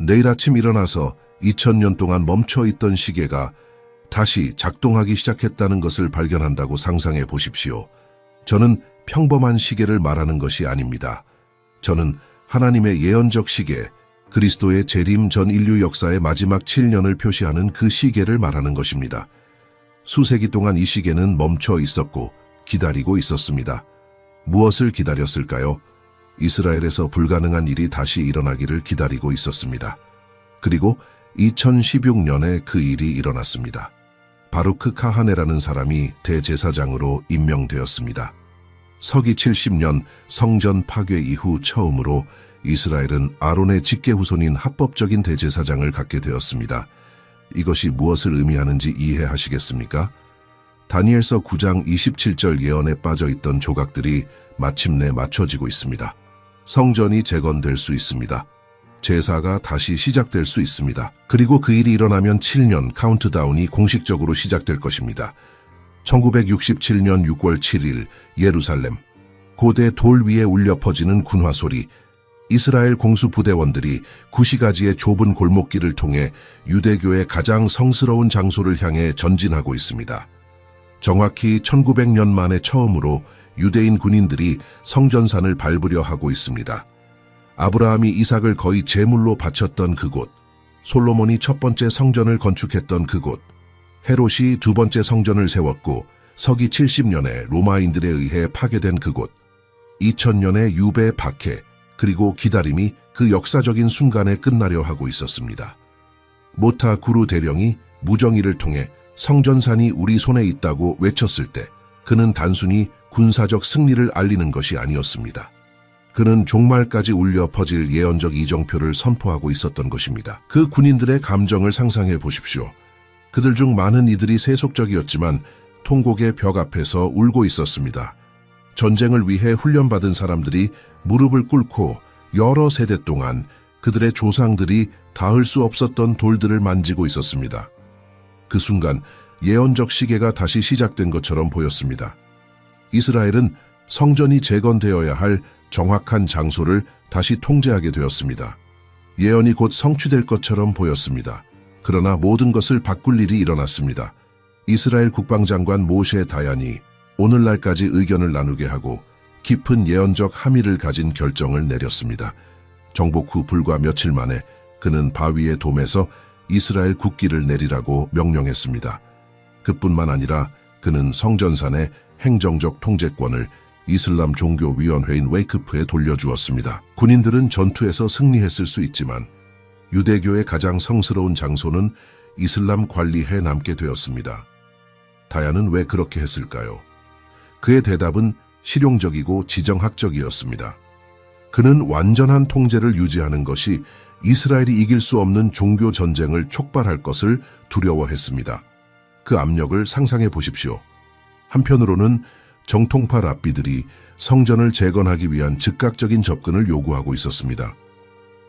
내일 아침 일어나서 2000년 동안 멈춰있던 시계가 다시 작동하기 시작했다는 것을 발견한다고 상상해 보십시오. 저는 평범한 시계를 말하는 것이 아닙니다. 저는 하나님의 예언적 시계, 그리스도의 재림 전 인류 역사의 마지막 7년을 표시하는 그 시계를 말하는 것입니다. 수세기 동안 이 시계는 멈춰 있었고 기다리고 있었습니다. 무엇을 기다렸을까요? 이스라엘에서 불가능한 일이 다시 일어나기를 기다리고 있었습니다. 그리고 2016년에 그 일이 일어났습니다. 바루크 카하네라는 사람이 대제사장으로 임명되었습니다. 서기 70년 성전 파괴 이후 처음으로 이스라엘은 아론의 직계 후손인 합법적인 대제사장을 갖게 되었습니다. 이것이 무엇을 의미하는지 이해하시겠습니까? 다니엘서 9장 27절 예언에 빠져있던 조각들이 마침내 맞춰지고 있습니다. 성전이 재건될 수 있습니다. 제사가 다시 시작될 수 있습니다. 그리고 그 일이 일어나면 7년 카운트다운이 공식적으로 시작될 것입니다. 1967년 6월 7일 예루살렘. 고대 돌 위에 울려 퍼지는 군화 소리. 이스라엘 공수부대원들이 구시가지의 좁은 골목길을 통해 유대교의 가장 성스러운 장소를 향해 전진하고 있습니다. 정확히 1900년 만에 처음으로 유대인 군인들이 성전산을 밟으려 하고 있습니다. 아브라함이 이삭을 거의 제물로 바쳤던 그곳, 솔로몬이 첫 번째 성전을 건축했던 그곳, 헤롯이 두 번째 성전을 세웠고 서기 70년에 로마인들에 의해 파괴된 그곳, 2000년의 유배 박해, 그리고 기다림이 그 역사적인 순간에 끝나려 하고 있었습니다. 모타 구루 대령이 무정의를 통해 성전산이 우리 손에 있다고 외쳤을 때 그는 단순히 군사적 승리를 알리는 것이 아니었습니다. 그는 종말까지 울려 퍼질 예언적 이정표를 선포하고 있었던 것입니다. 그 군인들의 감정을 상상해 보십시오. 그들 중 많은 이들이 세속적이었지만 통곡의 벽 앞에서 울고 있었습니다. 전쟁을 위해 훈련받은 사람들이 무릎을 꿇고 여러 세대 동안 그들의 조상들이 닿을 수 없었던 돌들을 만지고 있었습니다. 그 순간 예언적 시계가 다시 시작된 것처럼 보였습니다. 이스라엘은 성전이 재건되어야 할 정확한 장소를 다시 통제하게 되었습니다. 예언이 곧 성취될 것처럼 보였습니다. 그러나 모든 것을 바꿀 일이 일어났습니다. 이스라엘 국방장관 모셰 다얀이 오늘날까지 의견을 나누게 하고 깊은 예언적 함의를 가진 결정을 내렸습니다. 정복 후 불과 며칠 만에 그는 바위의 돔에서 이스라엘 국기를 내리라고 명령했습니다. 그뿐만 아니라 그는 성전산의 행정적 통제권을 이슬람 종교위원회인 웨이크프에 돌려주었습니다. 군인들은 전투에서 승리했을 수 있지만 유대교의 가장 성스러운 장소는 이슬람 관리에 남게 되었습니다. 다얀은 왜 그렇게 했을까요? 그의 대답은 실용적이고 지정학적이었습니다. 그는 완전한 통제를 유지하는 것이 이스라엘이 이길 수 없는 종교 전쟁을 촉발할 것을 두려워했습니다. 그 압력을 상상해 보십시오. 한편으로는 정통파 랍비들이 성전을 재건하기 위한 즉각적인 접근을 요구하고 있었습니다.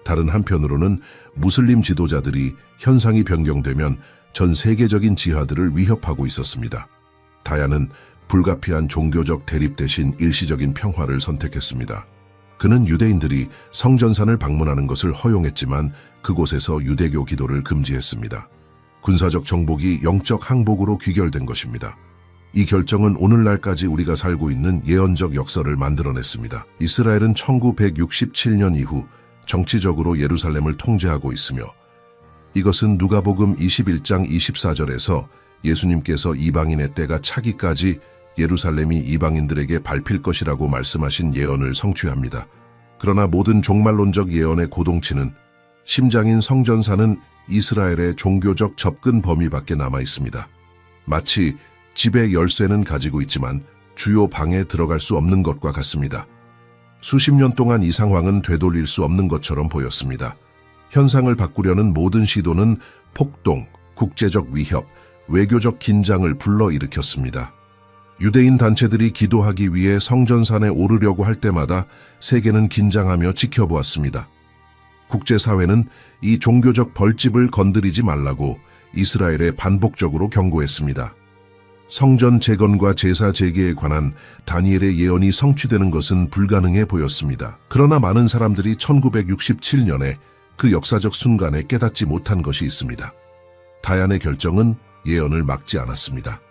다른 한편으로는 무슬림 지도자들이 현상이 변경되면 전 세계적인 지하들을 위협하고 있었습니다. 다얀은 불가피한 종교적 대립 대신 일시적인 평화를 선택했습니다. 그는 유대인들이 성전산을 방문하는 것을 허용했지만 그곳에서 유대교 기도를 금지했습니다. 군사적 정복이 영적 항복으로 귀결된 것입니다. 이 결정은 오늘날까지 우리가 살고 있는 예언적 역사를 만들어냈습니다. 이스라엘은 1967년 이후 정치적으로 예루살렘을 통제하고 있으며 이것은 누가복음 21장 24절에서 예수님께서 이방인의 때가 차기까지 예루살렘이 이방인들에게 밟힐 것이라고 말씀하신 예언을 성취합니다. 그러나 모든 종말론적 예언의 고동치는 심장인 성전산은 이스라엘의 종교적 접근 범위 밖에 남아 있습니다. 마치 집의 열쇠는 가지고 있지만 주요 방에 들어갈 수 없는 것과 같습니다. 수십 년 동안 이 상황은 되돌릴 수 없는 것처럼 보였습니다. 현상을 바꾸려는 모든 시도는 폭동, 국제적 위협, 외교적 긴장을 불러일으켰습니다. 유대인 단체들이 기도하기 위해 성전산에 오르려고 할 때마다 세계는 긴장하며 지켜보았습니다. 국제사회는 이 종교적 벌집을 건드리지 말라고 이스라엘에 반복적으로 경고했습니다. 성전 재건과 제사 재개에 관한 다니엘의 예언이 성취되는 것은 불가능해 보였습니다. 그러나 많은 사람들이 1967년에 그 역사적 순간에 깨닫지 못한 것이 있습니다. 다얀의 결정은 예언을 막지 않았습니다.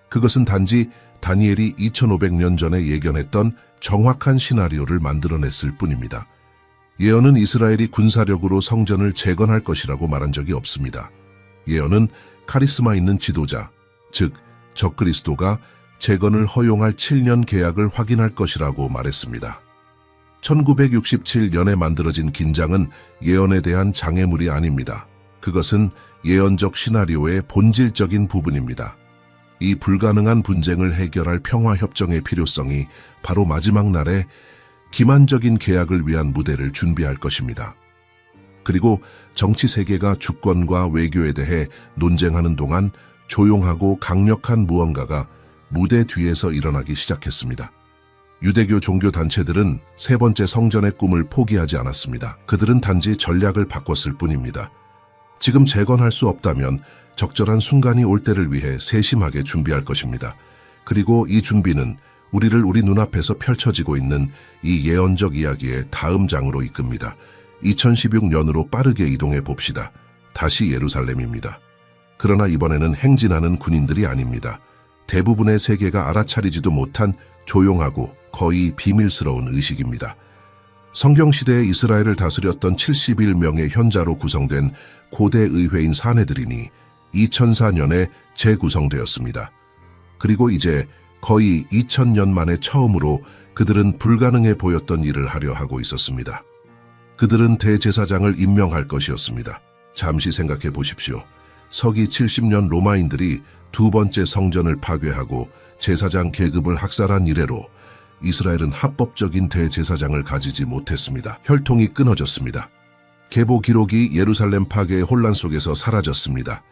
그것은 단지 다니엘이 2500년 전에 예견했던 정확한 시나리오를 만들어냈을 뿐입니다. 예언은 이스라엘이 군사력으로 성전을 재건할 것이라고 말한 적이 없습니다. 예언은 카리스마 있는 지도자, 즉 적그리스도가 재건을 허용할 7년 계약을 확인할 것이라고 말했습니다. 1967년에 만들어진 긴장은 예언에 대한 장애물이 아닙니다. 그것은 예언적 시나리오의 본질적인 부분입니다. 이 불가능한 분쟁을 해결할 평화협정의 필요성이 바로 마지막 날에 기만적인 계약을 위한 무대를 준비할 것입니다. 그리고 정치 세계가 주권과 외교에 대해 논쟁하는 동안 조용하고 강력한 무언가가 무대 뒤에서 일어나기 시작했습니다. 유대교 종교단체들은 세 번째 성전의 꿈을 포기하지 않았습니다. 그들은 단지 전략을 바꿨을 뿐입니다. 지금 재건할 수 없다면 적절한 순간이 올 때를 위해 세심하게 준비할 것입니다. 그리고 이 준비는 우리 눈앞에서 펼쳐지고 있는 이 예언적 이야기의 다음 장으로 이끕니다. 2016년으로 빠르게 이동해 봅시다. 다시 예루살렘입니다. 그러나 이번에는 행진하는 군인들이 아닙니다. 대부분의 세계가 알아차리지도 못한 조용하고 거의 비밀스러운 의식입니다. 성경시대에 이스라엘을 다스렸던 71명의 현자로 구성된 고대 의회인 사내들인이 2004년에 재구성되었습니다. 그리고 이제 거의 2000년 만에 처음으로 그들은 불가능해 보였던 일을 하려 하고 있었습니다. 그들은 대제사장을 임명할 것이었습니다. 잠시 생각해 보십시오. 서기 70년 로마인들이 두 번째 성전을 파괴하고 제사장 계급을 학살한 이래로 이스라엘은 합법적인 대제사장을 가지지 못했습니다. 혈통이 끊어졌습니다. 계보 기록이 예루살렘 파괴의 혼란 속에서 사라졌습니다.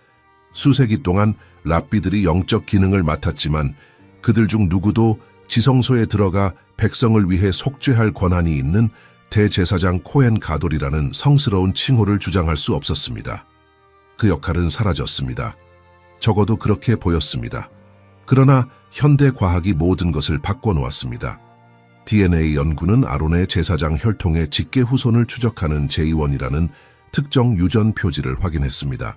수세기 동안 랍비들이 영적 기능을 맡았지만 그들 중 누구도 지성소에 들어가 백성을 위해 속죄할 권한이 있는 대제사장 코헨 가돌이라는 성스러운 칭호를 주장할 수 없었습니다. 그 역할은 사라졌습니다. 적어도 그렇게 보였습니다. 그러나 현대 과학이 모든 것을 바꿔놓았습니다. DNA 연구는 아론의 제사장 혈통의 직계 후손을 추적하는 제2원이라는 특정 유전 표지를 확인했습니다.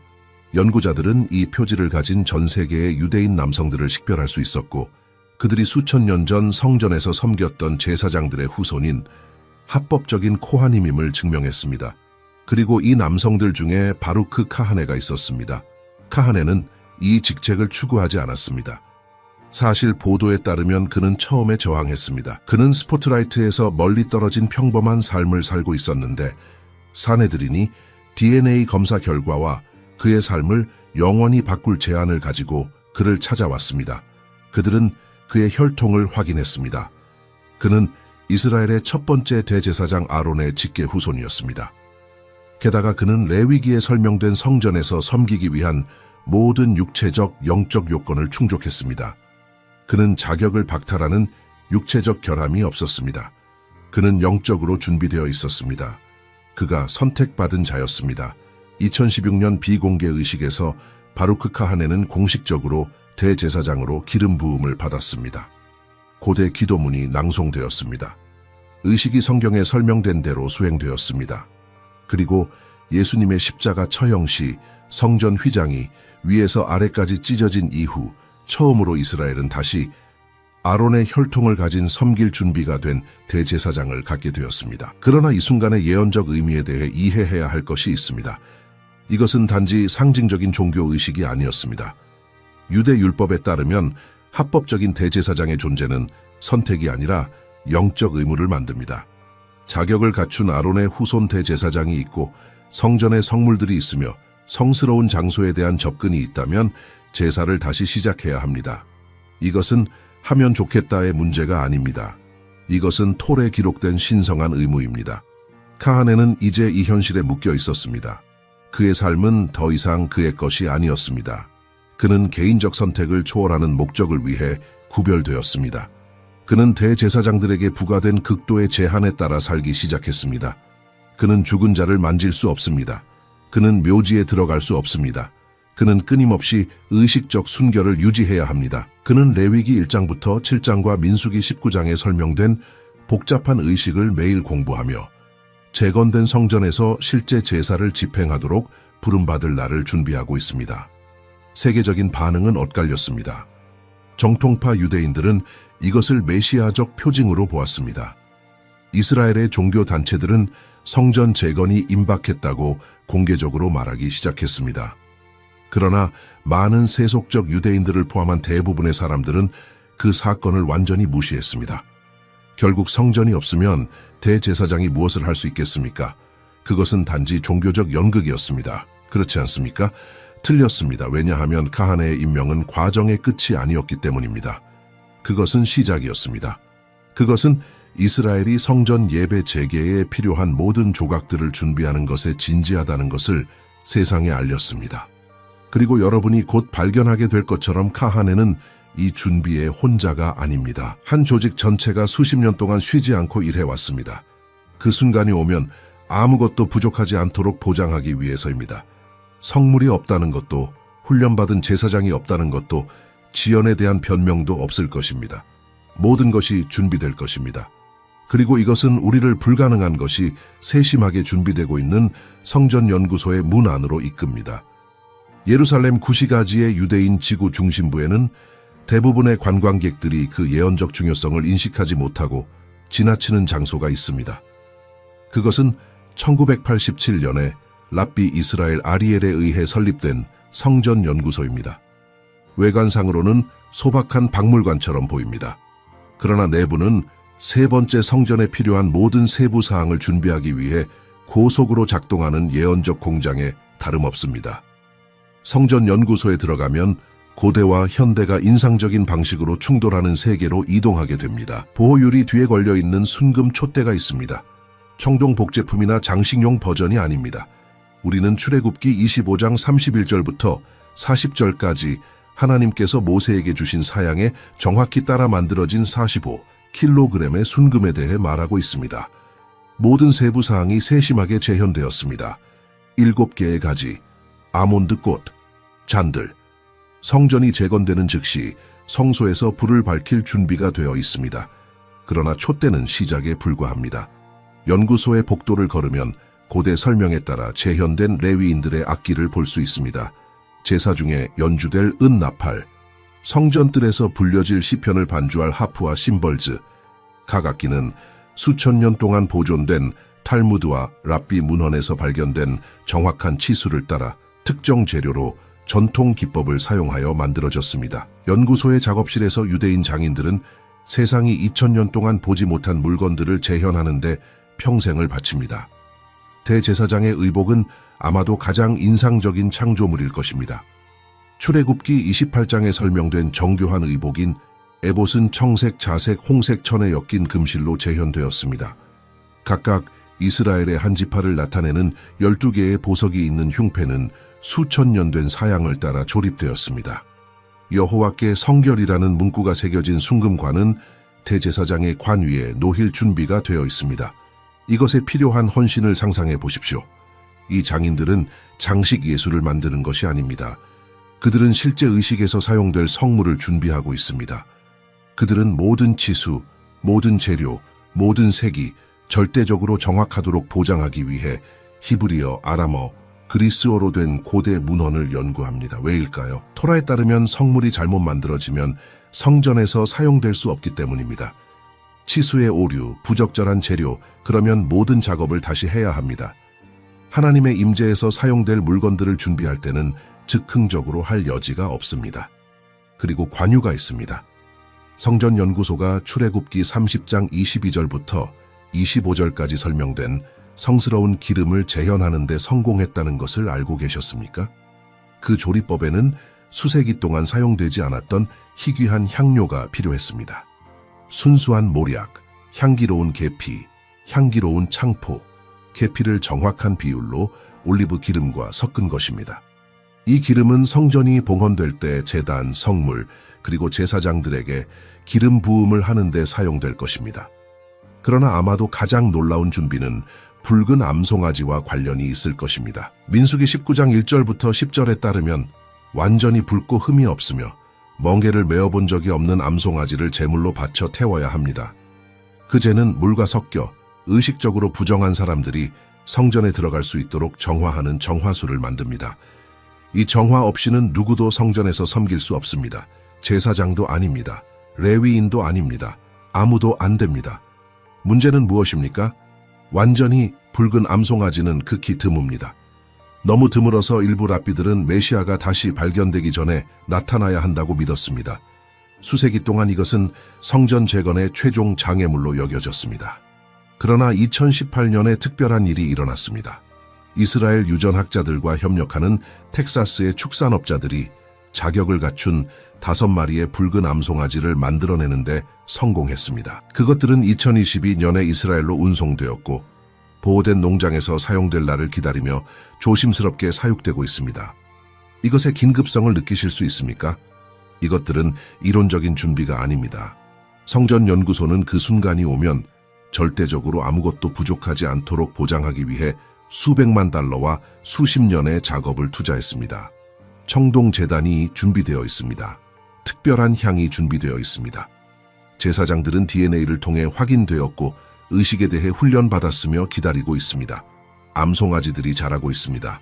연구자들은 이 표지를 가진 전 세계의 유대인 남성들을 식별할 수 있었고 그들이 수천 년 전 성전에서 섬겼던 제사장들의 후손인 합법적인 코하님임을 증명했습니다. 그리고 이 남성들 중에 바루크 카하네가 있었습니다. 카하네는 이 직책을 추구하지 않았습니다. 사실 보도에 따르면 그는 처음에 저항했습니다. 그는 스포트라이트에서 멀리 떨어진 평범한 삶을 살고 있었는데 사내들인이 DNA 검사 결과와 그의 삶을 영원히 바꿀 제안을 가지고 그를 찾아왔습니다. 그들은 그의 혈통을 확인했습니다. 그는 이스라엘의 첫 번째 대제사장 아론의 직계 후손이었습니다. 게다가 그는 레위기에 설명된 성전에서 섬기기 위한 모든 육체적, 영적 요건을 충족했습니다. 그는 자격을 박탈하는 육체적 결함이 없었습니다. 그는 영적으로 준비되어 있었습니다. 그가 선택받은 자였습니다. 2016년 비공개 의식에서 바루크 카하네는 공식적으로 대제사장으로 기름 부음을 받았습니다. 고대 기도문이 낭송되었습니다. 의식이 성경에 설명된 대로 수행되었습니다. 그리고 예수님의 십자가 처형 시 성전 휘장이 위에서 아래까지 찢어진 이후 처음으로 이스라엘은 다시 아론의 혈통을 가진 섬길 준비가 된 대제사장을 갖게 되었습니다. 그러나 이 순간의 예언적 의미에 대해 이해해야 할 것이 있습니다. 이것은 단지 상징적인 종교의식이 아니었습니다. 유대 율법에 따르면 합법적인 대제사장의 존재는 선택이 아니라 영적 의무를 만듭니다. 자격을 갖춘 아론의 후손 대제사장이 있고 성전에 성물들이 있으며 성스러운 장소에 대한 접근이 있다면 제사를 다시 시작해야 합니다. 이것은 하면 좋겠다의 문제가 아닙니다. 이것은 톨에 기록된 신성한 의무입니다. 카하네는 이제 이 현실에 묶여 있었습니다. 그의 삶은 더 이상 그의 것이 아니었습니다. 그는 개인적 선택을 초월하는 목적을 위해 구별되었습니다. 그는 대제사장들에게 부과된 극도의 제한에 따라 살기 시작했습니다. 그는 죽은 자를 만질 수 없습니다. 그는 묘지에 들어갈 수 없습니다. 그는 끊임없이 의식적 순결을 유지해야 합니다. 그는 레위기 1장부터 7장과 민수기 19장에 설명된 복잡한 의식을 매일 공부하며 재건된 성전에서 실제 제사를 집행하도록 부름받을 날을 준비하고 있습니다. 세계적인 반응은 엇갈렸습니다. 정통파 유대인들은 이것을 메시아적 표징으로 보았습니다. 이스라엘의 종교 단체들은 성전 재건이 임박했다고 공개적으로 말하기 시작했습니다. 그러나 많은 세속적 유대인들을 포함한 대부분의 사람들은 그 사건을 완전히 무시했습니다. 결국 성전이 없으면 대제사장이 무엇을 할 수 있겠습니까? 그것은 단지 종교적 연극이었습니다. 그렇지 않습니까? 틀렸습니다. 왜냐하면 카하네의 임명은 과정의 끝이 아니었기 때문입니다. 그것은 시작이었습니다. 그것은 이스라엘이 성전 예배 재개에 필요한 모든 조각들을 준비하는 것에 진지하다는 것을 세상에 알렸습니다. 그리고 여러분이 곧 발견하게 될 것처럼 카하네는 이 준비의 혼자가 아닙니다. 한 조직 전체가 수십 년 동안 쉬지 않고 일해왔습니다. 그 순간이 오면 아무것도 부족하지 않도록 보장하기 위해서입니다. 성물이 없다는 것도, 훈련받은 제사장이 없다는 것도, 지연에 대한 변명도 없을 것입니다. 모든 것이 준비될 것입니다. 그리고 이것은 우리를 불가능한 것이 세심하게 준비되고 있는 성전연구소의 문 안으로 이끕니다. 예루살렘 구시가지의 유대인 지구 중심부에는 대부분의 관광객들이 그 예언적 중요성을 인식하지 못하고 지나치는 장소가 있습니다. 그것은 1987년에 랍비 이스라엘 아리엘에 의해 설립된 성전연구소입니다. 외관상으로는 소박한 박물관처럼 보입니다. 그러나 내부는 세 번째 성전에 필요한 모든 세부 사항을 준비하기 위해 고속으로 작동하는 예언적 공장에 다름없습니다. 성전연구소에 들어가면 고대와 현대가 인상적인 방식으로 충돌하는 세계로 이동하게 됩니다. 보호유리 뒤에 걸려있는 순금 촛대가 있습니다. 청동 복제품이나 장식용 버전이 아닙니다. 우리는 출애굽기 25장 31절부터 40절까지 하나님께서 모세에게 주신 사양에 정확히 따라 만들어진 45kg의 순금에 대해 말하고 있습니다. 모든 세부 사항이 세심하게 재현되었습니다. 7개의 가지, 아몬드 꽃, 잔들. 성전이 재건되는 즉시 성소에서 불을 밝힐 준비가 되어 있습니다. 그러나 촛대는 시작에 불과합니다. 연구소의 복도를 걸으면 고대 설명에 따라 재현된 레위인들의 악기를 볼 수 있습니다. 제사 중에 연주될 은나팔, 성전뜰에서 불려질 시편을 반주할 하프와 심벌즈, 각 악기는 수천 년 동안 보존된 탈무드와 랍비 문헌에서 발견된 정확한 치수를 따라 특정 재료로 전통 기법을 사용하여 만들어졌습니다. 연구소의 작업실에서 유대인 장인들은 세상이 2000년 동안 보지 못한 물건들을 재현하는데 평생을 바칩니다. 대제사장의 의복은 아마도 가장 인상적인 창조물일 것입니다. 출애굽기 28장에 설명된 정교한 의복인 에봇은 청색, 자색, 홍색 천에 엮인 금실로 재현되었습니다. 각각 이스라엘의 한 지파를 나타내는 12개의 보석이 있는 흉패는 수천 년 된 사양을 따라 조립되었습니다. 여호와께 성결이라는 문구가 새겨진 순금관은 대제사장의 관 위에 놓일 준비가 되어 있습니다. 이것에 필요한 헌신을 상상해 보십시오. 이 장인들은 장식 예술을 만드는 것이 아닙니다. 그들은 실제 의식에서 사용될 성물을 준비하고 있습니다. 그들은 모든 치수, 모든 재료, 모든 색이 절대적으로 정확하도록 보장하기 위해 히브리어, 아람어, 그리스어로 된 고대 문헌을 연구합니다. 왜일까요? 토라에 따르면 성물이 잘못 만들어지면 성전에서 사용될 수 없기 때문입니다. 치수의 오류, 부적절한 재료, 그러면 모든 작업을 다시 해야 합니다. 하나님의 임재에서 사용될 물건들을 준비할 때는 즉흥적으로 할 여지가 없습니다. 그리고 관유가 있습니다. 성전연구소가 출애굽기 30장 22절부터 25절까지 설명된 성스러운 기름을 재현하는 데 성공했다는 것을 알고 계셨습니까? 그 조리법에는 수세기 동안 사용되지 않았던 희귀한 향료가 필요했습니다. 순수한 모략, 향기로운 계피, 향기로운 창포, 계피를 정확한 비율로 올리브 기름과 섞은 것입니다. 이 기름은 성전이 봉헌될 때 제단, 성물, 그리고 제사장들에게 기름 부음을 하는 데 사용될 것입니다. 그러나 아마도 가장 놀라운 준비는 붉은 암송아지와 관련이 있을 것입니다. 민수기 19장 1절부터 10절에 따르면 완전히 붉고 흠이 없으며 멍게를 메어본 적이 없는 암송아지를 제물로 바쳐 태워야 합니다. 그 재는 물과 섞여 의식적으로 부정한 사람들이 성전에 들어갈 수 있도록 정화하는 정화수를 만듭니다. 이 정화 없이는 누구도 성전에서 섬길 수 없습니다. 제사장도 아닙니다. 레위인도 아닙니다. 아무도 안 됩니다. 문제는 무엇입니까? 완전히 붉은 암송아지는 극히 드뭅니다. 너무 드물어서 일부 랍비들은 메시아가 다시 발견되기 전에 나타나야 한다고 믿었습니다. 수세기 동안 이것은 성전 재건의 최종 장애물로 여겨졌습니다. 그러나 2018년에 특별한 일이 일어났습니다. 이스라엘 유전학자들과 협력하는 텍사스의 축산업자들이 자격을 갖춘 5마리의 붉은 암송아지를 만들어내는데 성공했습니다. 그것들은 2022년에 이스라엘로 운송되었고 보호된 농장에서 사용될 날을 기다리며 조심스럽게 사육되고 있습니다. 이것의 긴급성을 느끼실 수 있습니까? 이것들은 이론적인 준비가 아닙니다. 성전연구소는 그 순간이 오면 절대적으로 아무것도 부족하지 않도록 보장하기 위해 수백만 달러와 수십 년의 작업을 투자했습니다. 청동재단이 준비되어 있습니다. 특별한 향이 준비되어 있습니다. 제사장들은 DNA를 통해 확인되었고 의식에 대해 훈련받았으며 기다리고 있습니다. 암송아지들이 자라고 있습니다.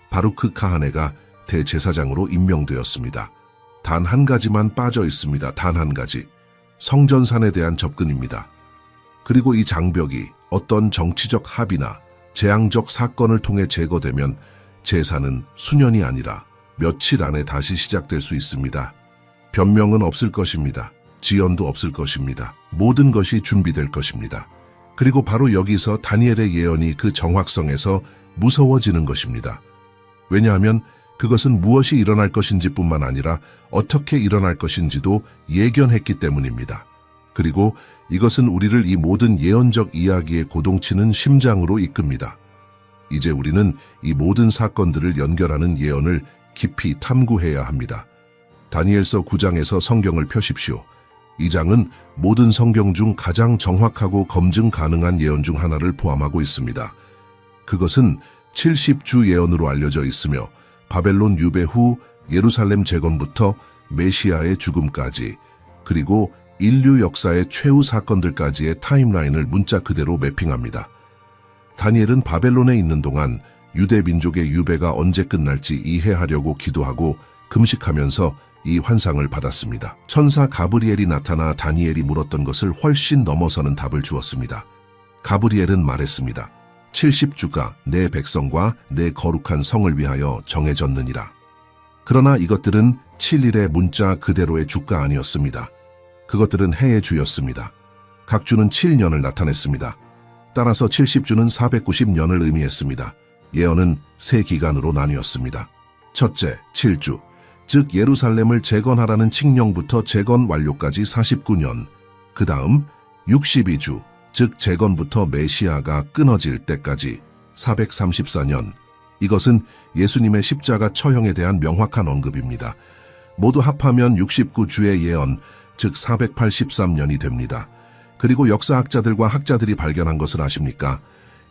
바루크 카하네가 대제사장으로 임명되었습니다. 단 한 가지만 빠져 있습니다. 단 한 가지. 성전산에 대한 접근입니다. 그리고 이 장벽이 어떤 정치적 합의나 재앙적 사건을 통해 제거되면 제사는 수년이 아니라 며칠 안에 다시 시작될 수 있습니다. 변명은 없을 것입니다. 지연도 없을 것입니다. 모든 것이 준비될 것입니다. 그리고 바로 여기서 다니엘의 예언이 그 정확성에서 무서워지는 것입니다. 왜냐하면 그것은 무엇이 일어날 것인지 뿐만 아니라 어떻게 일어날 것인지도 예견했기 때문입니다. 그리고 이것은 우리를 이 모든 예언적 이야기에 고동치는 심장으로 이끕니다. 이제 우리는 이 모든 사건들을 연결하는 예언을 깊이 탐구해야 합니다. 다니엘서 9장에서 성경을 펴십시오. 이 장은 모든 성경 중 가장 정확하고 검증 가능한 예언 중 하나를 포함하고 있습니다. 그것은 70주 예언으로 알려져 있으며 바벨론 유배 후 예루살렘 재건부터 메시아의 죽음까지 그리고 인류 역사의 최후 사건들까지의 타임라인을 문자 그대로 매핑합니다. 다니엘은 바벨론에 있는 동안 유대 민족의 유배가 언제 끝날지 이해하려고 기도하고 금식하면서 이 환상을 받았습니다. 천사 가브리엘이 나타나 다니엘이 물었던 것을 훨씬 넘어서는 답을 주었습니다. 가브리엘은 말했습니다. 70주가 내 백성과 내 거룩한 성을 위하여 정해졌느니라. 그러나 이것들은 7일의 문자 그대로의 주가 아니었습니다. 그것들은 해의 주였습니다. 각 주는 7년을 나타냈습니다. 따라서 70주는 490년을 의미했습니다. 예언은 세 기간으로 나뉘었습니다. 첫째, 7주, 즉 예루살렘을 재건하라는 칙령부터 재건 완료까지 49년, 그 다음 62주, 즉 재건부터 메시아가 끊어질 때까지 434년, 이것은 예수님의 십자가 처형에 대한 명확한 언급입니다. 모두 합하면 69주의 예언, 즉 483년이 됩니다. 그리고 역사학자들과 학자들이 발견한 것을 아십니까?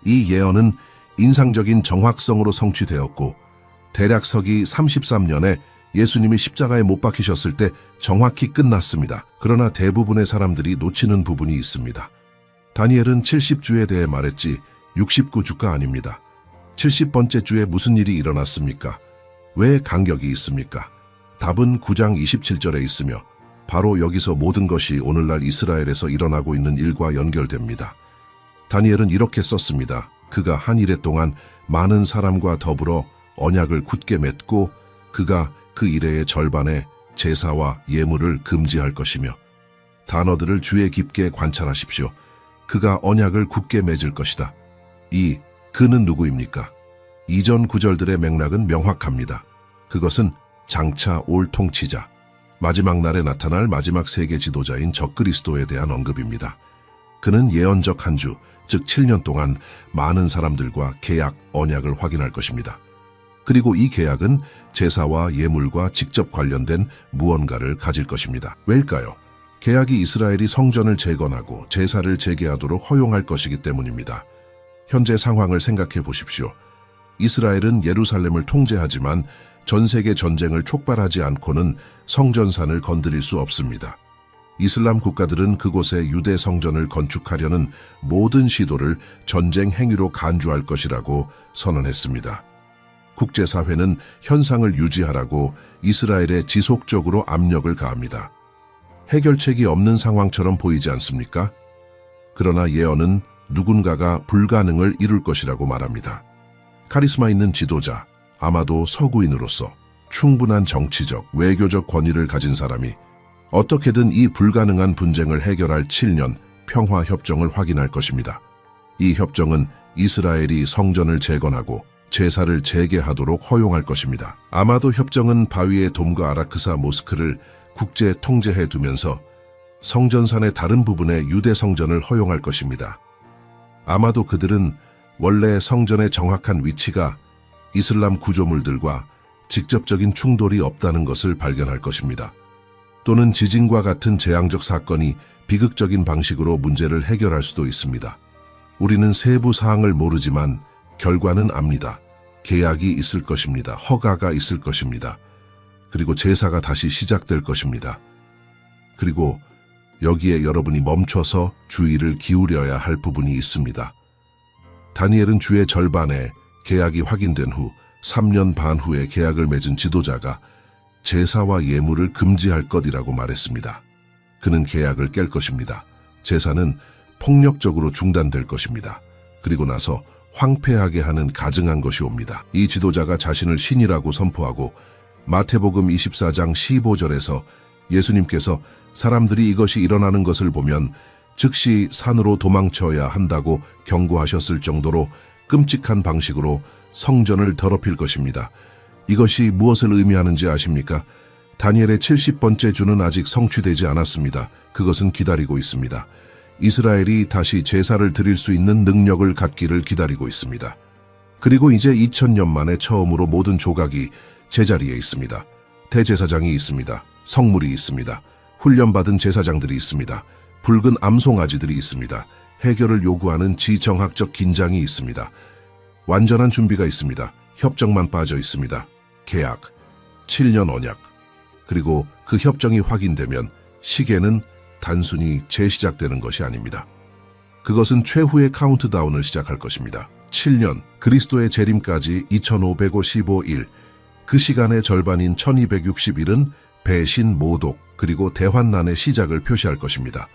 이 예언은 인상적인 정확성으로 성취되었고 대략 서기 33년에 예수님이 십자가에 못 박히셨을 때 정확히 끝났습니다. 그러나 대부분의 사람들이 놓치는 부분이 있습니다. 다니엘은 70주에 대해 말했지 69주가 아닙니다. 70번째 주에 무슨 일이 일어났습니까? 왜 간격이 있습니까? 답은 9장 27절에 있으며 바로 여기서 모든 것이 오늘날 이스라엘에서 일어나고 있는 일과 연결됩니다. 다니엘은 이렇게 썼습니다. 그가 한 일해 동안 많은 사람과 더불어 언약을 굳게 맺고 그가 그 일해의 절반에 제사와 예물을 금지할 것이며 단어들을 주의 깊게 관찰하십시오. 그가 언약을 굳게 맺을 것이다. 이 그는 누구입니까? 이전 구절들의 맥락은 명확합니다. 그것은 장차 올 통치자, 마지막 날에 나타날 마지막 세계 지도자인 적그리스도에 대한 언급입니다. 그는 예언적 한 주, 즉 7년 동안 많은 사람들과 계약, 언약을 확인할 것입니다. 그리고 이 계약은 제사와 예물과 직접 관련된 무언가를 가질 것입니다. 왜일까요? 계약이 이스라엘이 성전을 재건하고 제사를 재개하도록 허용할 것이기 때문입니다. 현재 상황을 생각해 보십시오. 이스라엘은 예루살렘을 통제하지만 전 세계 전쟁을 촉발하지 않고는 성전산을 건드릴 수 없습니다. 이슬람 국가들은 그곳에 유대 성전을 건축하려는 모든 시도를 전쟁 행위로 간주할 것이라고 선언했습니다. 국제사회는 현상을 유지하라고 이스라엘에 지속적으로 압력을 가합니다. 해결책이 없는 상황처럼 보이지 않습니까? 그러나 예언은 누군가가 불가능을 이룰 것이라고 말합니다. 카리스마 있는 지도자, 아마도 서구인으로서 충분한 정치적, 외교적 권위를 가진 사람이 어떻게든 이 불가능한 분쟁을 해결할 7년 평화협정을 확인할 것입니다. 이 협정은 이스라엘이 성전을 재건하고 제사를 재개하도록 허용할 것입니다. 아마도 협정은 바위의 돔과 아라크사 모스크를 국제 통제해 두면서 성전산의 다른 부분에 유대 성전을 허용할 것입니다. 아마도 그들은 원래 성전의 정확한 위치가 이슬람 구조물들과 직접적인 충돌이 없다는 것을 발견할 것입니다. 또는 지진과 같은 재앙적 사건이 비극적인 방식으로 문제를 해결할 수도 있습니다. 우리는 세부 사항을 모르지만 결과는 압니다. 계약이 있을 것입니다. 허가가 있을 것입니다. 그리고 제사가 다시 시작될 것입니다. 그리고 여기에 여러분이 멈춰서 주의를 기울여야 할 부분이 있습니다. 다니엘은 주의 절반에 계약이 확인된 후 3년 반 후에 계약을 맺은 지도자가 제사와 예물을 금지할 것이라고 말했습니다. 그는 계약을 깰 것입니다. 제사는 폭력적으로 중단될 것입니다. 그리고 나서 황폐하게 하는 가증한 것이 옵니다. 이 지도자가 자신을 신이라고 선포하고 마태복음 24장 15절에서 예수님께서 사람들이 이것이 일어나는 것을 보면 즉시 산으로 도망쳐야 한다고 경고하셨을 정도로 끔찍한 방식으로 성전을 더럽힐 것입니다. 이것이 무엇을 의미하는지 아십니까? 다니엘의 70번째 주는 아직 성취되지 않았습니다. 그것은 기다리고 있습니다. 이스라엘이 다시 제사를 드릴 수 있는 능력을 갖기를 기다리고 있습니다. 그리고 이제 2000년 만에 처음으로 모든 조각이 제자리에 있습니다. 대제사장이 있습니다. 성물이 있습니다. 훈련받은 제사장들이 있습니다. 붉은 암송아지들이 있습니다. 해결을 요구하는 지정학적 긴장이 있습니다. 완전한 준비가 있습니다. 협정만 빠져 있습니다. 계약, 7년 언약, 그리고 그 협정이 확인되면 시계는 단순히 재시작되는 것이 아닙니다. 그것은 최후의 카운트다운을 시작할 것입니다. 7년, 그리스도의 재림까지 2555일, 그 시간의 절반인 1260일은 배신, 모독, 그리고 대환난의 시작을 표시할 것입니다.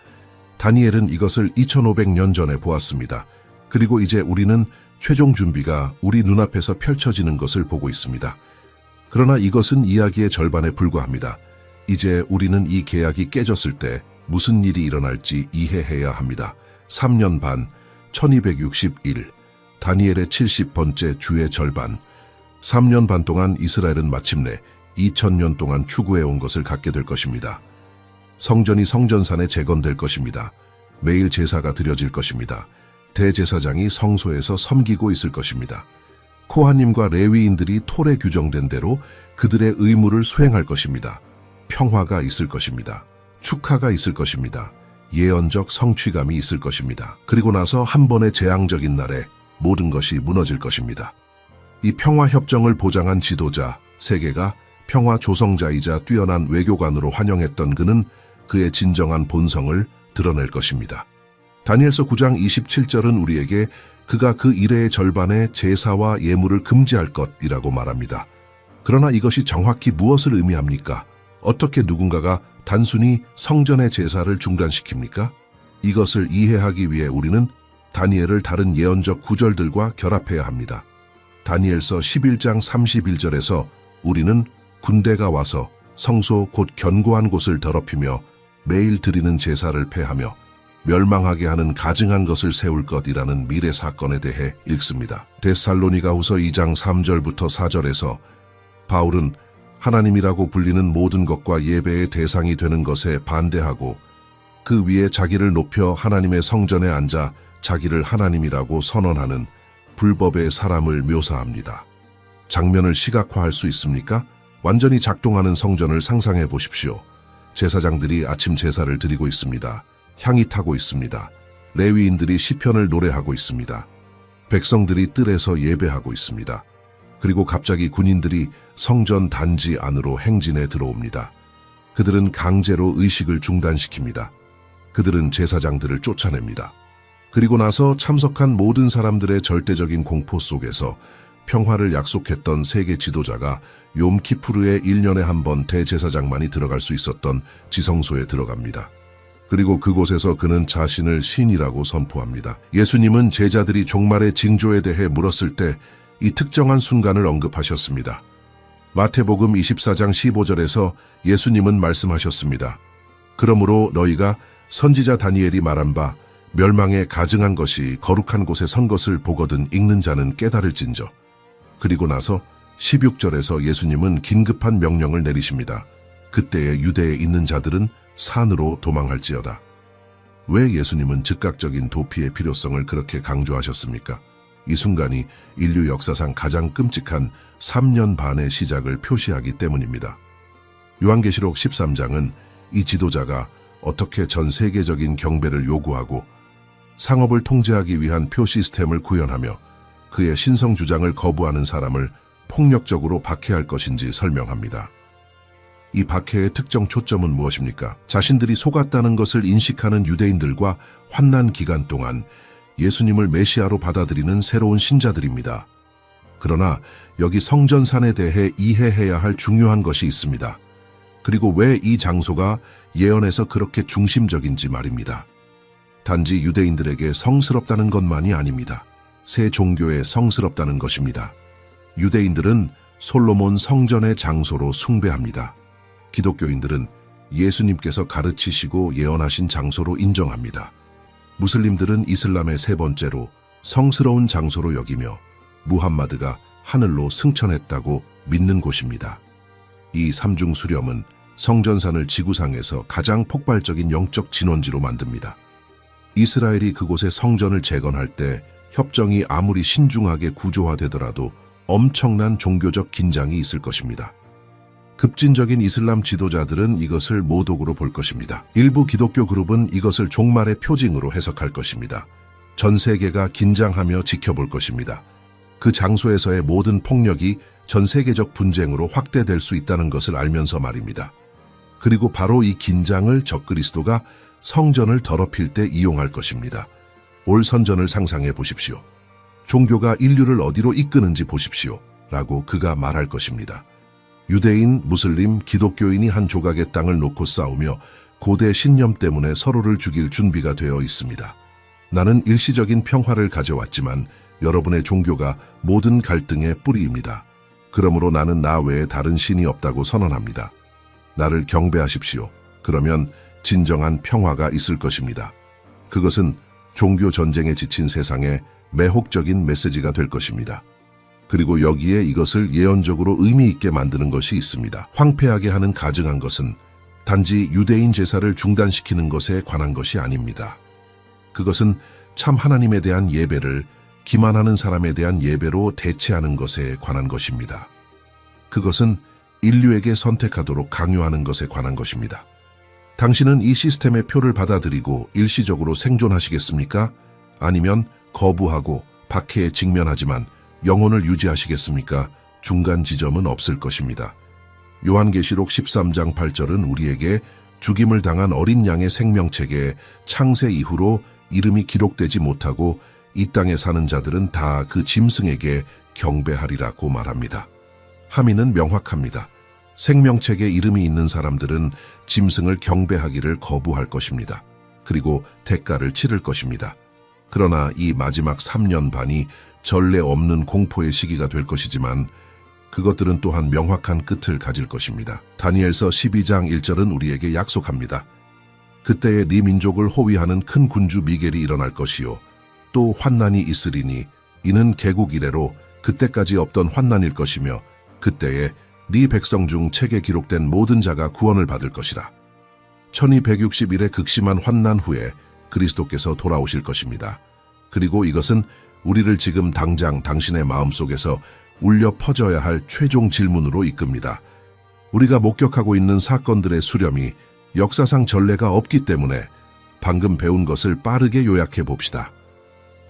다니엘은 이것을 2500년 전에 보았습니다. 그리고 이제 우리는 최종 준비가 우리 눈앞에서 펼쳐지는 것을 보고 있습니다. 그러나 이것은 이야기의 절반에 불과합니다. 이제 우리는 이 계약이 깨졌을 때 무슨 일이 일어날지 이해해야 합니다. 3년 반, 1260일, 다니엘의 70번째 주의 절반, 3년 반 동안 이스라엘은 마침내 2000년 동안 추구해온 것을 갖게 될 것입니다. 성전이 성전산에 재건될 것입니다. 매일 제사가 드려질 것입니다. 대제사장이 성소에서 섬기고 있을 것입니다. 코하님과 레위인들이 톨에 규정된 대로 그들의 의무를 수행할 것입니다. 평화가 있을 것입니다. 축하가 있을 것입니다. 예언적 성취감이 있을 것입니다. 그리고 나서 한 번의 재앙적인 날에 모든 것이 무너질 것입니다. 이 평화협정을 보장한 지도자, 세계가 평화 조성자이자 뛰어난 외교관으로 환영했던 그는 그의 진정한 본성을 드러낼 것입니다. 다니엘서 9장 27절은 우리에게 그가 그 일의 절반에 제사와 예물을 금지할 것이라고 말합니다. 그러나 이것이 정확히 무엇을 의미합니까? 어떻게 누군가가 단순히 성전의 제사를 중단시킵니까? 이것을 이해하기 위해 우리는 다니엘을 다른 예언적 구절들과 결합해야 합니다. 다니엘서 11장 31절에서 우리는 군대가 와서 성소 곧 견고한 곳을 더럽히며 매일 드리는 제사를 폐하며 멸망하게 하는 가증한 것을 세울 것이라는 미래 사건에 대해 읽습니다. 데살로니가후서 2장 3절부터 4절에서 바울은 하나님이라고 불리는 모든 것과 예배의 대상이 되는 것에 반대하고 그 위에 자기를 높여 하나님의 성전에 앉아 자기를 하나님이라고 선언하는 불법의 사람을 묘사합니다. 장면을 시각화할 수 있습니까? 완전히 작동하는 성전을 상상해 보십시오. 제사장들이 아침 제사를 드리고 있습니다. 향이 타고 있습니다. 레위인들이 시편을 노래하고 있습니다. 백성들이 뜰에서 예배하고 있습니다. 그리고 갑자기 군인들이 성전 단지 안으로 행진해 들어옵니다. 그들은 강제로 의식을 중단시킵니다. 그들은 제사장들을 쫓아냅니다. 그리고 나서 참석한 모든 사람들의 절대적인 공포 속에서 평화를 약속했던 세계 지도자가 욤키푸르에 1년에 한 번 대제사장만이 들어갈 수 있었던 지성소에 들어갑니다. 그리고 그곳에서 그는 자신을 신이라고 선포합니다. 예수님은 제자들이 종말의 징조에 대해 물었을 때 이 특정한 순간을 언급하셨습니다. 마태복음 24장 15절에서 예수님은 말씀하셨습니다. 그러므로 너희가 선지자 다니엘이 말한 바 멸망에 가증한 것이 거룩한 곳에 선 것을 보거든 읽는 자는 깨달을진저. 그리고 나서 16절에서 예수님은 긴급한 명령을 내리십니다. 그때에 유대에 있는 자들은 산으로 도망할지어다. 왜 예수님은 즉각적인 도피의 필요성을 그렇게 강조하셨습니까? 이 순간이 인류 역사상 가장 끔찍한 3년 반의 시작을 표시하기 때문입니다. 요한계시록 13장은 이 지도자가 어떻게 전 세계적인 경배를 요구하고 상업을 통제하기 위한 표 시스템을 구현하며 그의 신성 주장을 거부하는 사람을 폭력적으로 박해할 것인지 설명합니다. 이 박해의 특정 초점은 무엇입니까? 자신들이 속았다는 것을 인식하는 유대인들과 환난 기간 동안 예수님을 메시아로 받아들이는 새로운 신자들입니다. 그러나 여기 성전산에 대해 이해해야 할 중요한 것이 있습니다. 그리고 왜 이 장소가 예언에서 그렇게 중심적인지 말입니다. 단지 유대인들에게 성스럽다는 것만이 아닙니다. 새 종교에 성스럽다는 것입니다. 유대인들은 솔로몬 성전의 장소로 숭배합니다. 기독교인들은 예수님께서 가르치시고 예언하신 장소로 인정합니다. 무슬림들은 이슬람의 세 번째로 성스러운 장소로 여기며 무함마드가 하늘로 승천했다고 믿는 곳입니다. 이 삼중 수렴은 성전산을 지구상에서 가장 폭발적인 영적 진원지로 만듭니다. 이스라엘이 그곳에 성전을 재건할 때 협정이 아무리 신중하게 구조화되더라도 엄청난 종교적 긴장이 있을 것입니다. 급진적인 이슬람 지도자들은 이것을 모독으로 볼 것입니다. 일부 기독교 그룹은 이것을 종말의 표징으로 해석할 것입니다. 전 세계가 긴장하며 지켜볼 것입니다. 그 장소에서의 모든 폭력이 전 세계적 분쟁으로 확대될 수 있다는 것을 알면서 말입니다. 그리고 바로 이 긴장을 적그리스도가 성전을 더럽힐 때 이용할 것입니다. 올 선전을 상상해 보십시오. 종교가 인류를 어디로 이끄는지 보십시오. 라고 그가 말할 것입니다. 유대인, 무슬림, 기독교인이 한 조각의 땅을 놓고 싸우며 고대 신념 때문에 서로를 죽일 준비가 되어 있습니다. 나는 일시적인 평화를 가져왔지만 여러분의 종교가 모든 갈등의 뿌리입니다. 그러므로 나는 나 외에 다른 신이 없다고 선언합니다. 나를 경배하십시오. 그러면 진정한 평화가 있을 것입니다. 그것은 종교 전쟁에 지친 세상에 매혹적인 메시지가 될 것입니다. 그리고 여기에 이것을 예언적으로 의미 있게 만드는 것이 있습니다. 황폐하게 하는 가증한 것은 단지 유대인 제사를 중단시키는 것에 관한 것이 아닙니다. 그것은 참 하나님에 대한 예배를 기만하는 사람에 대한 예배로 대체하는 것에 관한 것입니다. 그것은 인류에게 선택하도록 강요하는 것에 관한 것입니다. 당신은 이 시스템의 표를 받아들이고 일시적으로 생존하시겠습니까? 아니면 거부하고 박해에 직면하지만 영혼을 유지하시겠습니까? 중간 지점은 없을 것입니다. 요한계시록 13장 8절은 우리에게 죽임을 당한 어린 양의 생명책에 창세 이후로 이름이 기록되지 못하고 이 땅에 사는 자들은 다 그 짐승에게 경배하리라고 말합니다. 함의는 명확합니다. 생명책에 이름이 있는 사람들은 짐승을 경배하기를 거부할 것입니다. 그리고 대가를 치를 것입니다. 그러나 이 마지막 3년 반이 전례 없는 공포의 시기가 될 것이지만 그것들은 또한 명확한 끝을 가질 것입니다. 다니엘서 12장 1절은 우리에게 약속합니다. 그때에 네 민족을 호위하는 큰 군주 미겔이 일어날 것이요 또 환난이 있으리니 이는 개국 이래로 그때까지 없던 환난일 것이며 그때에 네 백성 중 책에 기록된 모든 자가 구원을 받을 것이라. 1261의 극심한 환난 후에 그리스도께서 돌아오실 것입니다. 그리고 이것은 우리를 지금 당장 당신의 마음속에서 울려 퍼져야 할 최종 질문으로 이끕니다. 우리가 목격하고 있는 사건들의 수렴이 역사상 전례가 없기 때문에 방금 배운 것을 빠르게 요약해 봅시다.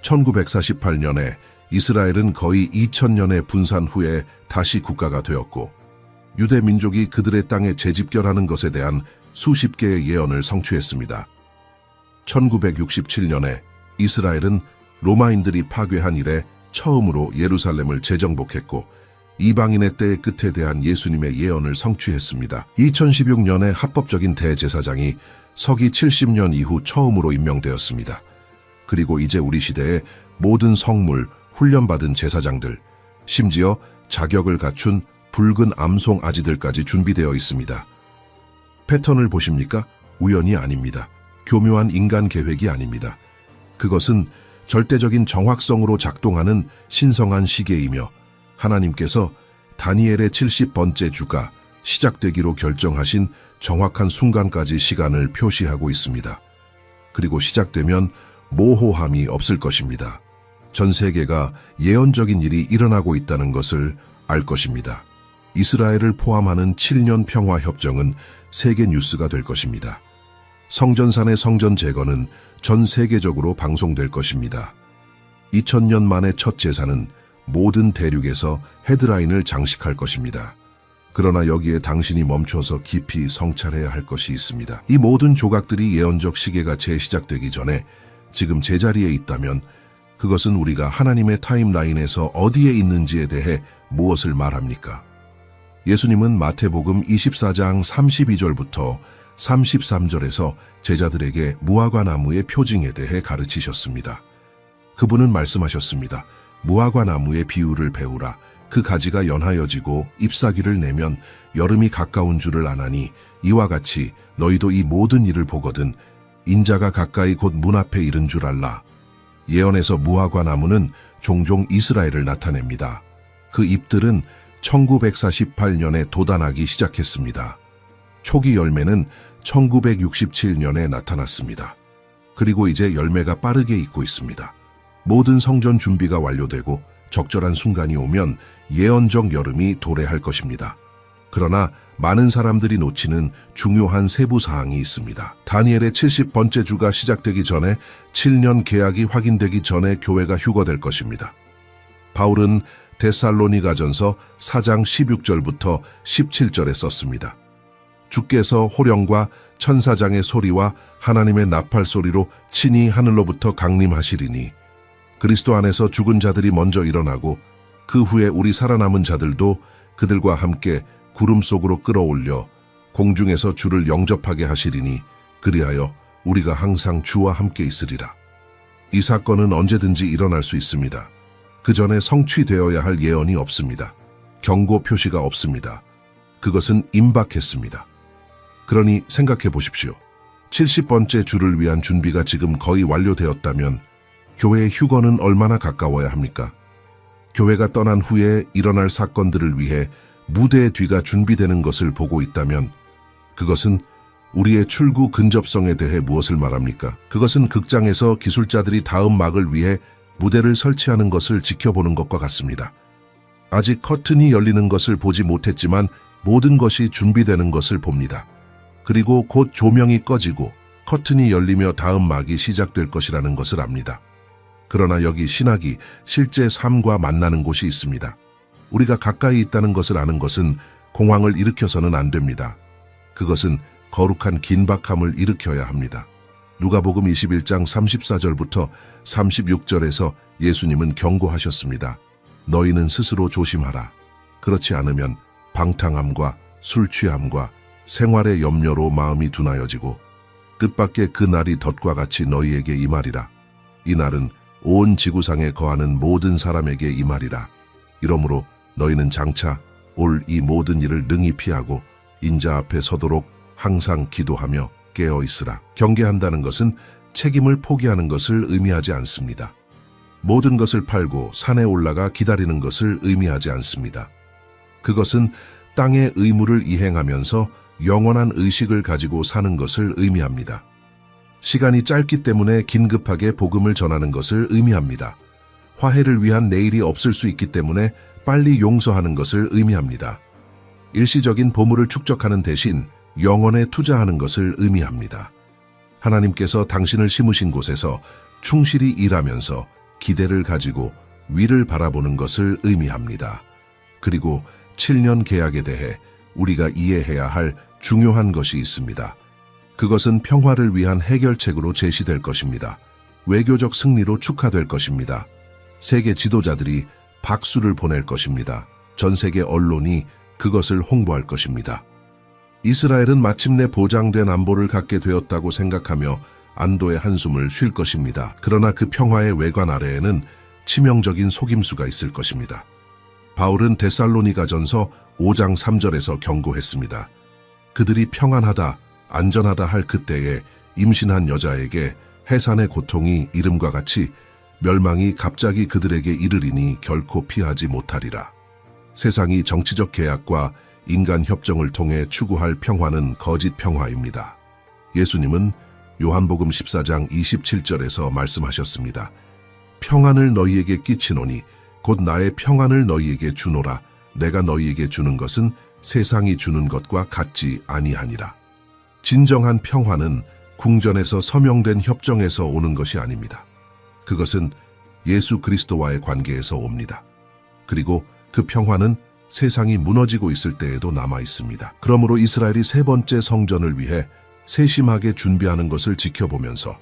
1948년에 이스라엘은 거의 2000년의 분산 후에 다시 국가가 되었고 유대 민족이 그들의 땅에 재집결하는 것에 대한 수십 개의 예언을 성취했습니다. 1967년에 이스라엘은 로마인들이 파괴한 이래 처음으로 예루살렘을 재정복했고 이방인의 때의 끝에 대한 예수님의 예언을 성취했습니다. 2016년에 합법적인 대제사장이 서기 70년 이후 처음으로 임명되었습니다. 그리고 이제 우리 시대의 모든 성물, 훈련받은 제사장들, 심지어 자격을 갖춘 붉은 암송 아지들까지 준비되어 있습니다. 패턴을 보십니까? 우연이 아닙니다. 교묘한 인간 계획이 아닙니다. 그것은 절대적인 정확성으로 작동하는 신성한 시계이며 하나님께서 다니엘의 70번째 주가 시작되기로 결정하신 정확한 순간까지 시간을 표시하고 있습니다. 그리고 시작되면 모호함이 없을 것입니다. 전 세계가 예언적인 일이 일어나고 있다는 것을 알 것입니다. 이스라엘을 포함하는 7년 평화 협정은 세계 뉴스가 될 것입니다. 성전산의 성전 제거는 전 세계적으로 방송될 것입니다. 2000년 만에 첫 제사는 모든 대륙에서 헤드라인을 장식할 것입니다. 그러나 여기에 당신이 멈춰서 깊이 성찰해야 할 것이 있습니다. 이 모든 조각들이 예언적 시계가 재시작되기 전에 지금 제자리에 있다면 그것은 우리가 하나님의 타임라인에서 어디에 있는지에 대해 무엇을 말합니까? 예수님은 마태복음 24장 32절부터 33절에서 제자들에게 무화과 나무의 표징에 대해 가르치셨습니다. 그분은 말씀하셨습니다. 무화과 나무의 비유를 배우라. 그 가지가 연하여지고 잎사귀를 내면 여름이 가까운 줄을 아나니 이와 같이 너희도 이 모든 일을 보거든 인자가 가까이 곧 문 앞에 이른 줄 알라. 예언에서 무화과 나무는 종종 이스라엘을 나타냅니다. 그 잎들은 1948년에 돋아나기 시작했습니다. 초기 열매는 1967년에 나타났습니다. 그리고 이제 열매가 빠르게 익고 있습니다. 모든 성전 준비가 완료되고 적절한 순간이 오면 예언적 여름이 도래할 것입니다. 그러나 많은 사람들이 놓치는 중요한 세부 사항이 있습니다. 다니엘의 70번째 주가 시작되기 전에 7년 계약이 확인되기 전에 교회가 휴거될 것입니다. 바울은 데살로니가전서 4장 16절부터 17절에 썼습니다. 주께서 호령과 천사장의 소리와 하나님의 나팔 소리로 친히 하늘로부터 강림하시리니 그리스도 안에서 죽은 자들이 먼저 일어나고 그 후에 우리 살아남은 자들도 그들과 함께 구름 속으로 끌어올려 공중에서 주를 영접하게 하시리니 그리하여 우리가 항상 주와 함께 있으리라. 이 사건은 언제든지 일어날 수 있습니다. 그 전에 성취되어야 할 예언이 없습니다. 경고 표시가 없습니다. 그것은 임박했습니다. 그러니 생각해 보십시오. 70번째 주를 위한 준비가 지금 거의 완료되었다면 교회의 휴거는 얼마나 가까워야 합니까? 교회가 떠난 후에 일어날 사건들을 위해 무대의 뒤가 준비되는 것을 보고 있다면 그것은 우리의 출구 근접성에 대해 무엇을 말합니까? 그것은 극장에서 기술자들이 다음 막을 위해 무대를 설치하는 것을 지켜보는 것과 같습니다. 아직 커튼이 열리는 것을 보지 못했지만 모든 것이 준비되는 것을 봅니다. 그리고 곧 조명이 꺼지고 커튼이 열리며 다음 막이 시작될 것이라는 것을 압니다. 그러나 여기 신학이 실제 삶과 만나는 곳이 있습니다. 우리가 가까이 있다는 것을 아는 것은 공황을 일으켜서는 안 됩니다. 그것은 거룩한 긴박함을 일으켜야 합니다. 누가복음 21장 34절부터 36절에서 예수님은 경고하셨습니다. 너희는 스스로 조심하라. 그렇지 않으면 방탕함과 술 취함과 생활의 염려로 마음이 둔하여지고 뜻밖의 그 날이 덫과 같이 너희에게 임하리라. 이 날은 온 지구상에 거하는 모든 사람에게 임하리라. 이러므로 너희는 장차 올 이 모든 일을 능히 피하고 인자 앞에 서도록 항상 기도하며 깨어 있으라. 경계한다는 것은 책임을 포기하는 것을 의미하지 않습니다. 모든 것을 팔고 산에 올라가 기다리는 것을 의미하지 않습니다. 그것은 땅의 의무를 이행하면서 영원한 의식을 가지고 사는 것을 의미합니다. 시간이 짧기 때문에 긴급하게 복음을 전하는 것을 의미합니다. 화해를 위한 내일이 없을 수 있기 때문에 빨리 용서하는 것을 의미합니다. 일시적인 보물을 축적하는 대신 영혼에 투자하는 것을 의미합니다. 하나님께서 당신을 심으신 곳에서 충실히 일하면서 기대를 가지고 위를 바라보는 것을 의미합니다. 그리고 7년 계약에 대해 우리가 이해해야 할 중요한 것이 있습니다. 그것은 평화를 위한 해결책으로 제시될 것입니다. 외교적 승리로 축하될 것입니다. 세계 지도자들이 박수를 보낼 것입니다. 전 세계 언론이 그것을 홍보할 것입니다. 이스라엘은 마침내 보장된 안보를 갖게 되었다고 생각하며 안도의 한숨을 쉴 것입니다. 그러나 그 평화의 외관 아래에는 치명적인 속임수가 있을 것입니다. 바울은 데살로니가전서 5장 3절에서 경고했습니다. 그들이 평안하다, 안전하다 할 그때에 임신한 여자에게 해산의 고통이 이름과 같이 멸망이 갑자기 그들에게 이르리니 결코 피하지 못하리라. 세상이 정치적 계약과 인간 협정을 통해 추구할 평화는 거짓 평화입니다. 예수님은 요한복음 14장 27절에서 말씀하셨습니다. 평안을 너희에게 끼치노니 곧 나의 평안을 너희에게 주노라. 내가 너희에게 주는 것은 세상이 주는 것과 같지 아니하니라. 진정한 평화는 궁전에서 서명된 협정에서 오는 것이 아닙니다. 그것은 예수 그리스도와의 관계에서 옵니다. 그리고 그 평화는 세상이 무너지고 있을 때에도 남아 있습니다. 그러므로 이스라엘이 세 번째 성전을 위해 세심하게 준비하는 것을 지켜보면서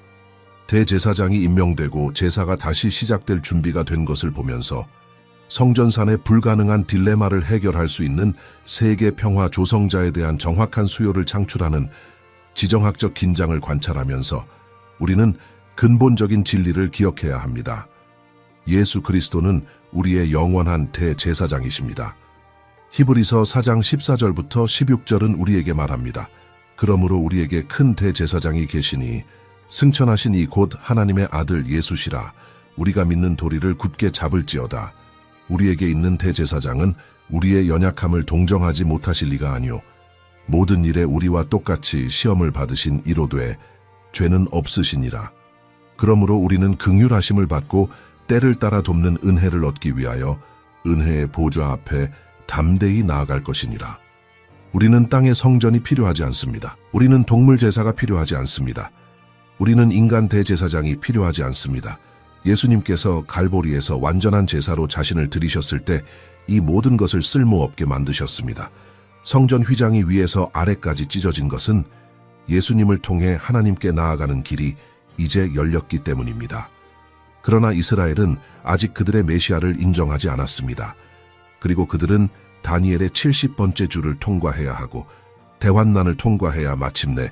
대제사장이 임명되고 제사가 다시 시작될 준비가 된 것을 보면서 성전산의 불가능한 딜레마를 해결할 수 있는 세계 평화 조성자에 대한 정확한 수요를 창출하는 지정학적 긴장을 관찰하면서 우리는 근본적인 진리를 기억해야 합니다. 예수 그리스도는 우리의 영원한 대제사장이십니다. 히브리서 4장 14절부터 16절은 우리에게 말합니다. 그러므로 우리에게 큰 대제사장이 계시니 승천하신 이 곧 하나님의 아들 예수시라. 우리가 믿는 도리를 굳게 잡을지어다. 우리에게 있는 대제사장은 우리의 연약함을 동정하지 못하실 리가 아니오. 모든 일에 우리와 똑같이 시험을 받으신 이로되 죄는 없으시니라. 그러므로 우리는 긍휼하심을 받고 때를 따라 돕는 은혜를 얻기 위하여 은혜의 보좌 앞에 담대히 나아갈 것이니라. 우리는 땅의 성전이 필요하지 않습니다. 우리는 동물 제사가 필요하지 않습니다. 우리는 인간 대제사장이 필요하지 않습니다. 예수님께서 갈보리에서 완전한 제사로 자신을 드리셨을 때 이 모든 것을 쓸모없게 만드셨습니다. 성전 휘장이 위에서 아래까지 찢어진 것은 예수님을 통해 하나님께 나아가는 길이 이제 열렸기 때문입니다. 그러나 이스라엘은 아직 그들의 메시아를 인정하지 않았습니다. 그리고 그들은 다니엘의 70번째 주를 통과해야 하고 대환난을 통과해야 마침내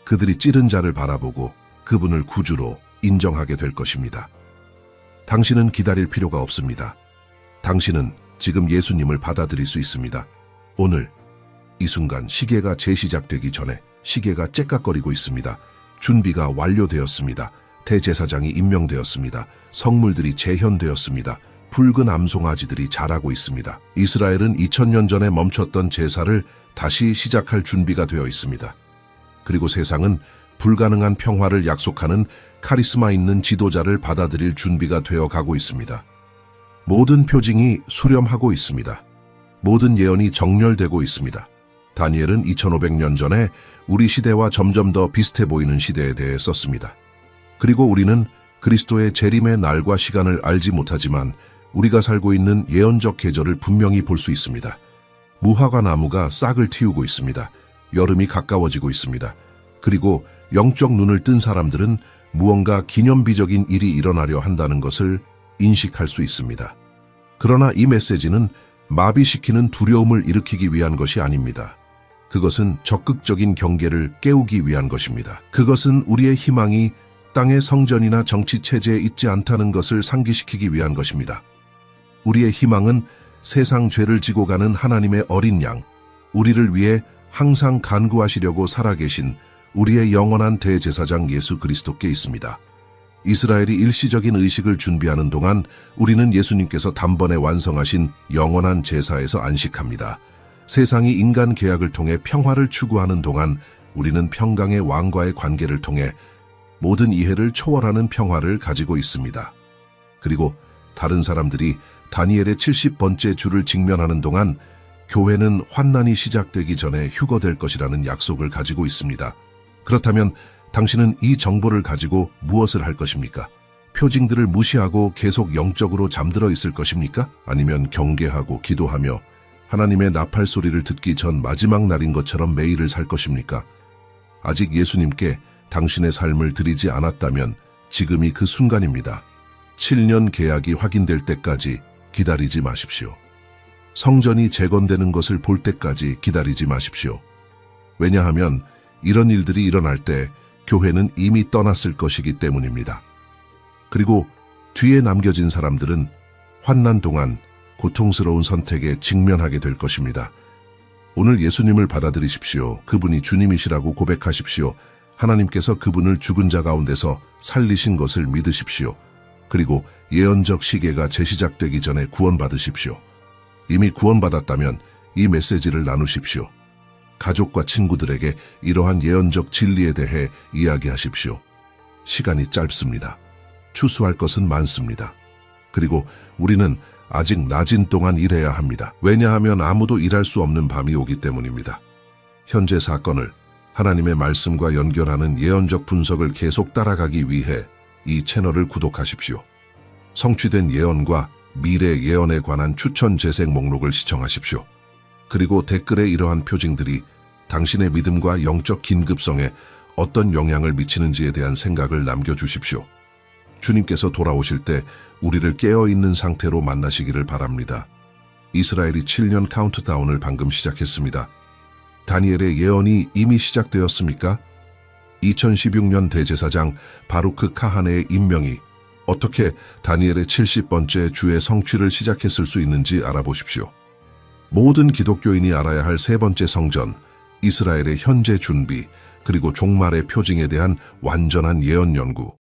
그들이 찌른 자를 바라보고 그분을 구주로 인정하게 될 것입니다. 당신은 기다릴 필요가 없습니다. 당신은 지금 예수님을 받아들일 수 있습니다. 오늘 이 순간 시계가 재시작되기 전에 시계가 째깍거리고 있습니다. 준비가 완료되었습니다. 대제사장이 임명되었습니다. 성물들이 재현되었습니다. 붉은 암송아지들이 자라고 있습니다. 이스라엘은 2000년 전에 멈췄던 제사를 다시 시작할 준비가 되어 있습니다. 그리고 세상은 불가능한 평화를 약속하는 카리스마 있는 지도자를 받아들일 준비가 되어 가고 있습니다. 모든 표징이 수렴하고 있습니다. 모든 예언이 정렬되고 있습니다. 다니엘은 2500년 전에 우리 시대와 점점 더 비슷해 보이는 시대에 대해 썼습니다. 그리고 우리는 그리스도의 재림의 날과 시간을 알지 못하지만 우리가 살고 있는 예언적 계절을 분명히 볼 수 있습니다. 무화과 나무가 싹을 틔우고 있습니다. 여름이 가까워지고 있습니다. 그리고 영적 눈을 뜬 사람들은 무언가 기념비적인 일이 일어나려 한다는 것을 인식할 수 있습니다. 그러나 이 메시지는 마비시키는 두려움을 일으키기 위한 것이 아닙니다. 그것은 적극적인 경계를 깨우기 위한 것입니다. 그것은 우리의 희망이 땅의 성전이나 정치체제에 있지 않다는 것을 상기시키기 위한 것입니다. 우리의 희망은 세상 죄를 지고 가는 하나님의 어린 양, 우리를 위해 항상 간구하시려고 살아계신 우리의 영원한 대제사장 예수 그리스도께 있습니다. 이스라엘이 일시적인 의식을 준비하는 동안 우리는 예수님께서 단번에 완성하신 영원한 제사에서 안식합니다. 세상이 인간 계약을 통해 평화를 추구하는 동안 우리는 평강의 왕과의 관계를 통해 모든 이해를 초월하는 평화를 가지고 있습니다. 그리고 다른 사람들이 다니엘의 70번째 주를 직면하는 동안 교회는 환난이 시작되기 전에 휴거될 것이라는 약속을 가지고 있습니다. 그렇다면 당신은 이 정보를 가지고 무엇을 할 것입니까? 표징들을 무시하고 계속 영적으로 잠들어 있을 것입니까? 아니면 경계하고 기도하며 하나님의 나팔 소리를 듣기 전 마지막 날인 것처럼 매일을 살 것입니까? 아직 예수님께 당신의 삶을 드리지 않았다면 지금이 그 순간입니다. 7년 계약이 확인될 때까지 기다리지 마십시오. 성전이 재건되는 것을 볼 때까지 기다리지 마십시오. 왜냐하면 이런 일들이 일어날 때 교회는 이미 떠났을 것이기 때문입니다. 그리고 뒤에 남겨진 사람들은 환난 동안 고통스러운 선택에 직면하게 될 것입니다. 오늘 예수님을 받아들이십시오. 그분이 주님이시라고 고백하십시오. 하나님께서 그분을 죽은 자 가운데서 살리신 것을 믿으십시오. 그리고 예언적 시계가 재시작되기 전에 구원받으십시오. 이미 구원받았다면 이 메시지를 나누십시오. 가족과 친구들에게 이러한 예언적 진리에 대해 이야기하십시오. 시간이 짧습니다. 추수할 것은 많습니다. 그리고 우리는 아직 낮인 동안 일해야 합니다. 왜냐하면 아무도 일할 수 없는 밤이 오기 때문입니다. 현재 사건을 하나님의 말씀과 연결하는 예언적 분석을 계속 따라가기 위해 이 채널을 구독하십시오. 성취된 예언과 미래 예언에 관한 추천 재생 목록을 시청하십시오. 그리고 댓글에 이러한 표징들이 당신의 믿음과 영적 긴급성에 어떤 영향을 미치는지에 대한 생각을 남겨주십시오. 주님께서 돌아오실 때 우리를 깨어있는 상태로 만나시기를 바랍니다. 이스라엘이 7년 카운트다운을 방금 시작했습니다. 다니엘의 예언이 이미 시작되었습니까? 2016년 대제사장 바루크 카하네의 임명이 어떻게 다니엘의 70번째 주의 성취를 시작했을 수 있는지 알아보십시오. 모든 기독교인이 알아야 할 세 번째 성전, 이스라엘의 현재 준비, 그리고 종말의 표징에 대한 완전한 예언 연구.